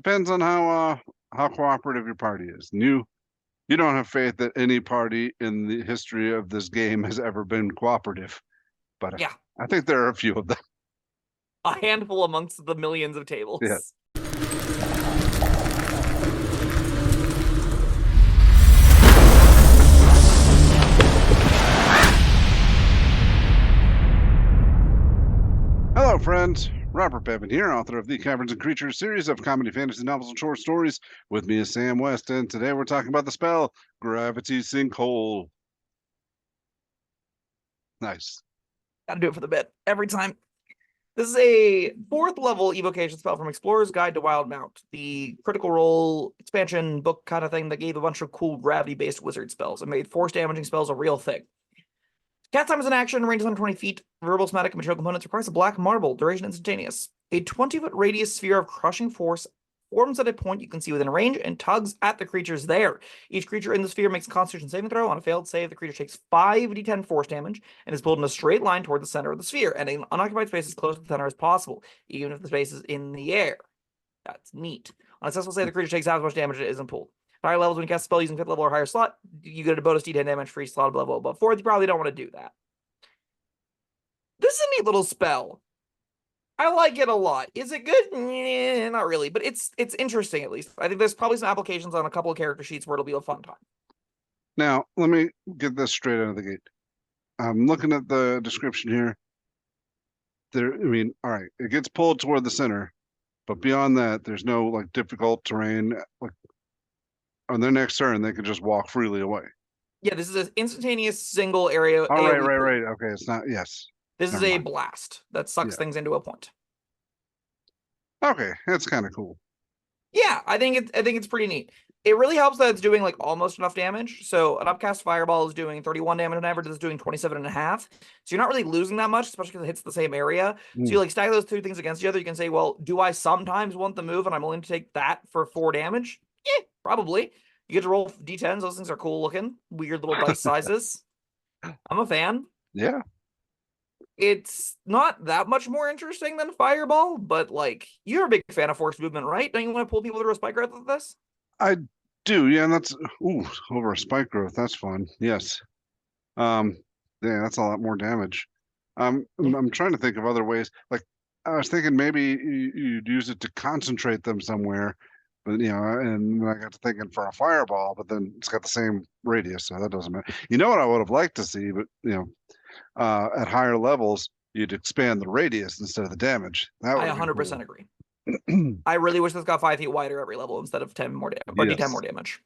depends on how cooperative your party is. And you don't have faith that any party in the history of this game has ever been cooperative, but Yeah, I think there are a few of them. a handful amongst the millions of tables. Yeah. Hello, friends. Robert Bevan here, author of the Caverns Creatures series of comedy, fantasy novels, and short stories. With me is Sam West, and today we're talking about the spell Gravity Sinkhole. Nice. Gotta do it for the bit every time. This is a 4th level evocation spell from Explorer's Guide to Wildemount, the Critical Role expansion book kind of thing that gave a bunch of cool gravity-based wizard spells and made force damaging spells a real thing. Cast time is an action, range is 120 feet. Verbal, somatic, and material components requires a black marble. Duration instantaneous. A 20-foot radius sphere of crushing force forms at a point you can see within range and tugs at the creatures there. Each creature in the sphere makes a Constitution saving throw. On a failed save, the creature takes 5d10 force damage and is pulled in a straight line toward the center of the sphere, and an unoccupied space as close to the center as possible, even if the space is in the air. That's neat. On a successful save, the creature takes half as much damage as it isn't pulled. At higher levels, when you cast a spell using 5th level or higher slot, you get a bonus d10 damage for each slot level above 4th. You probably don't want to do that. This is a neat little spell. I like it a lot. Is it good? Not really, but it's interesting at least. I think there's probably some applications on a couple of character sheets where it'll be a fun time. Now, let me get this straight out of the gate. I'm looking at the description here. All right, it gets pulled toward the center, but beyond that, there's no like difficult terrain. Like on their next turn, they can just walk freely away. Yeah, this is an instantaneous single area. Oh, right. Okay, it's not. Yes. This is a blast that sucks things into a point. Okay, that's kind of cool. Yeah, I think it's pretty neat. It really helps that it's doing like almost enough damage. So an upcast fireball is doing 31 damage on average. It's doing 27.5. So you're not really losing that much, especially because it hits the same area. So you like stack those two things against each other. You can say, well, do I sometimes want the move and I'm willing to take that for 4 damage? Yeah, probably. You get to roll d10s. Those things are cool looking. Weird little dice sizes. I'm a fan. Yeah. It's not that much more interesting than Fireball, but like, you're a big fan of force movement, right? Don't you want to pull people through a spike growth with this? I do, yeah, and that's over a spike growth. That's fun. Yes. Yeah, that's a lot more damage. I'm trying to think of other ways. Like I was thinking maybe you'd use it to concentrate them somewhere, but and then I got to thinking for a fireball, but then it's got the same radius, so that doesn't matter. You know what I would have liked to see, but at higher levels, you'd expand the radius instead of the damage. That I 100% agree. I really wish this got 5 feet wider every level instead of 10 more damage or d10 more damage.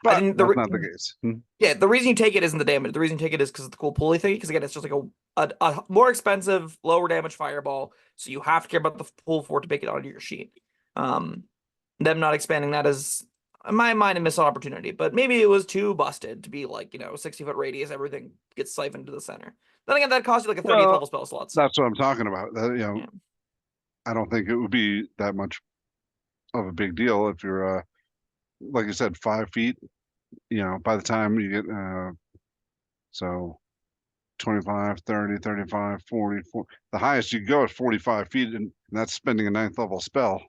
But I think that's not the case. Yeah, the reason you take it isn't the damage. The reason you take it is because of the cool pulley thing. Because again, it's just like a more expensive, lower damage fireball. So you have to care about the pull for it to make it onto your sheet. Them not expanding that is, in my mind, a missed opportunity. But maybe it was too busted to be like 60-foot radius. Everything gets siphoned to the center. Then again, that costs you like a 30th level spell slot. That's what I'm talking about. Yeah. I don't think it would be that much of a big deal if you're, like you said, 5 feet. By the time you get, so 25, 30, 35, 40, 40. The highest you go is 45 feet, and that's spending a 9th level spell.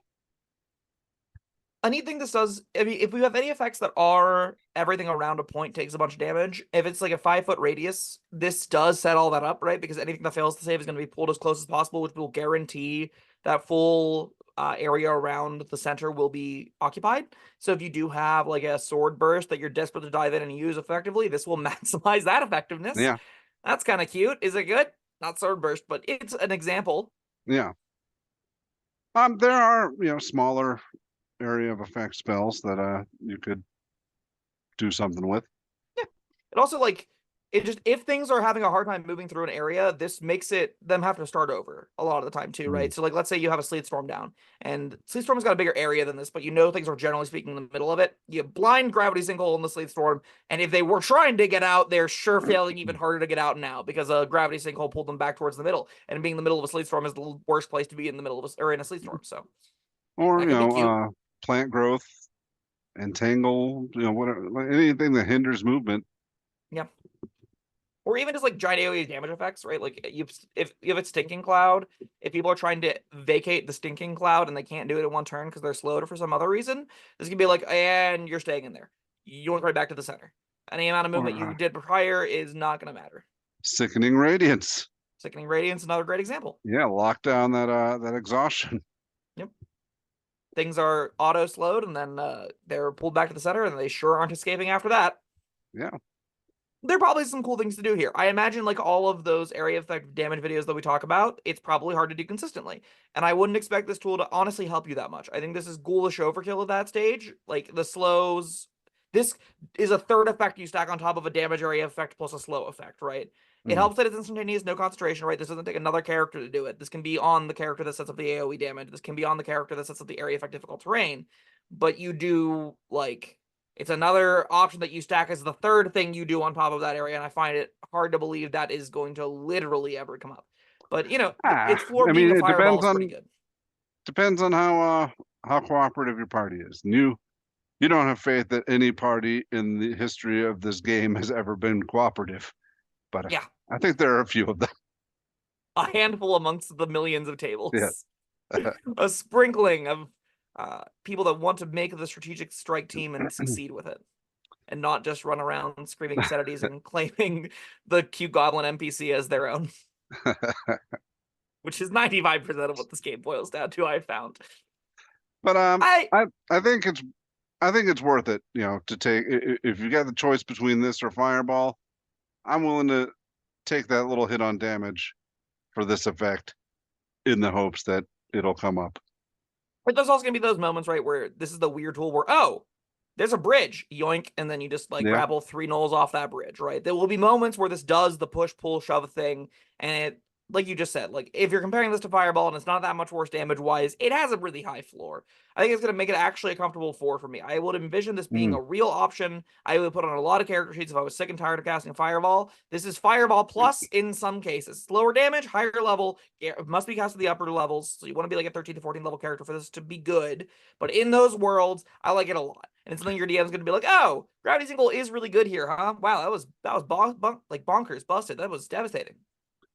A neat thing this does, if we have any effects that are everything around a point takes a bunch of damage, if it's like a 5-foot radius, this does set all that up, right? Because anything that fails to save is going to be pulled as close as possible, which will guarantee that full area around the center will be occupied. So if you do have like a sword burst that you're desperate to dive in and use effectively, this will maximize that effectiveness. Yeah. That's kind of cute. Is it good? Not sword burst, but it's an example. Yeah. There are, smaller area of effect spells that you could do something with. Yeah. It also if things are having a hard time moving through an area, this makes them have to start over a lot of the time too, right? So like let's say you have a sleet storm down, and sleet storm's got a bigger area than this, but things are generally speaking in the middle of it. You blind Gravity Sinkhole in the sleet storm, and if they were trying to get out, they're sure failing even harder to get out now because a Gravity Sinkhole pulled them back towards the middle, and being in the middle of a sleet storm is the worst place to be in the middle of in a sleet storm. So or plant growth, entangle, whatever, anything that hinders movement. Yeah. or even just like giant AoE damage effects, right? Like if you have a stinking cloud, if people are trying to vacate the stinking cloud and they can't do it in one turn because they're slowed or for some other reason, this can be like, and you're staying in there. You went right back to the center. Any amount of movement you did prior is not going to matter. Sickening Radiance. Sickening Radiance, another great example. Yeah, lock down that exhaustion. Yep. Things are auto slowed and then they're pulled back to the center and they sure aren't escaping after that. Yeah. There are probably some cool things to do here. I imagine like all of those area effect damage videos that we talk about, it's probably hard to do consistently. And I wouldn't expect this tool to honestly help you that much. I think this is ghoulish overkill at that stage. Like the slows, this is a third effect you stack on top of a damage area effect plus a slow effect, right? It helps that it's instantaneous, no concentration, right? This doesn't take another character to do it. This can be on the character that sets up the AoE damage. This can be on the character that sets up the area effect difficult terrain. But you do, like, it's another option that you stack as the third thing you do on top of that area, and I find it hard to believe that is going to literally ever come up. But, you know, its floor being a fireball is pretty good. Depends on how cooperative your party is. And you don't have faith that any party in the history of this game has ever been cooperative. But yeah, I think there are a few of them. A handful amongst the millions of tables. Yes. A sprinkling of people that want to make the strategic strike team and succeed with it. And not just run around screaming obscenities and claiming the cute goblin NPC as their own. Which is 95% of what this game boils down to, I found. But I think it's worth it, you know, to take if you got the choice between this or Fireball, I'm willing to take that little hit on damage for this effect in the hopes that it'll come up. But there's also gonna be those moments, right, where this is the weird tool where, oh, there's a bridge, yoink, and then you just like grapple 3 nulls off that bridge, right? There will be moments where this does the push, pull, shove thing, and it, like you just said, like if you're comparing this to Fireball and it's not that much worse damage-wise, it has a really high floor. I think it's going to make it actually a comfortable 4 for me. I would envision this being a real option. I would put on a lot of character sheets if I was sick and tired of casting Fireball. This is Fireball plus in some cases. Lower damage, higher level. It must be cast at the upper levels, so you want to be like a 13 to 14 level character for this to be good. But in those worlds, I like it a lot. And it's something your DM's going to be like, oh, Gravity Sinkhole is really good here, huh? Wow, that was bonkers, busted. That was devastating.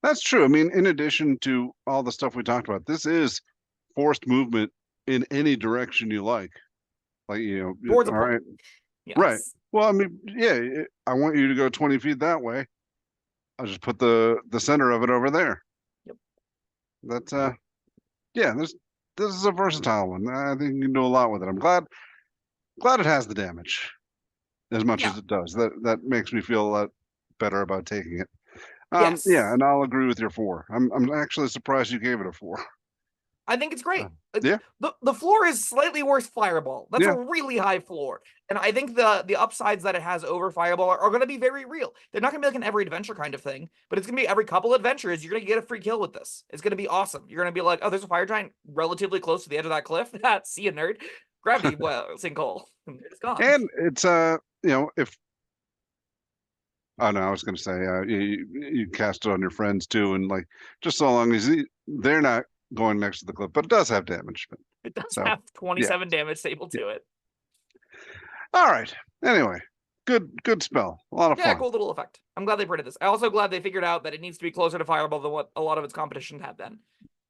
That's true. I mean, in addition to all the stuff we talked about, this is forced movement in any direction you like. Like, you know, towards all right. Yes. Right. Well, I mean, yeah, I want you to go 20 feet that way. I'll just put the center of it over there. Yep. That's yeah, this is a versatile one. I think you can do a lot with it. I'm glad it has the damage as much as it does. That makes me feel a lot better about taking it. Yes. Yeah, and I'll agree with your 4. I'm actually surprised you gave it a 4. I think it's great. Yeah. The floor is slightly worse Fireball. That's a really high floor. And I think the upsides that it has over Fireball are going to be very real. They're not going to be like an every adventure kind of thing, but it's going to be every couple adventures, you're going to get a free kill with this. It's going to be awesome. You're going to be like, oh, there's a fire giant relatively close to the edge of that cliff. See you, nerd. Gravity sinkhole. It's gone. And it's, you know, if oh no, I was going to say you cast it on your friends too, and like just so long as they're not going next to the cliff, but it does have damage. But, it does have 27 damage stable to it. All right. Anyway, good spell. A lot of fun. Yeah, cool little effect. I'm glad they printed this. I'm also glad they figured out that it needs to be closer to Fireball than what a lot of its competition had then.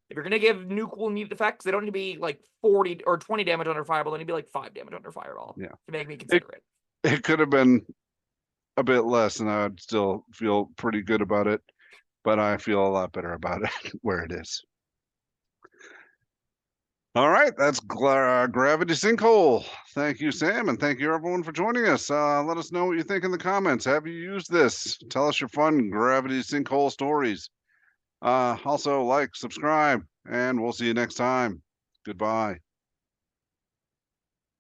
If you're going to give new cool neat effects, they don't need to be like 40 or 20 damage under Fireball. They need to be like 5 damage under Fireball. Yeah. To make me consider it. It could have been a bit less and I would still feel pretty good about it, but I feel a lot better about it where it is. All right, that's Gravity Sinkhole. Thank you, Sam, and thank you everyone for joining us. Let us know what you think in the comments. Have you used this? Tell us your fun Gravity Sinkhole stories. Also, like, subscribe, and we'll see you next time. Goodbye.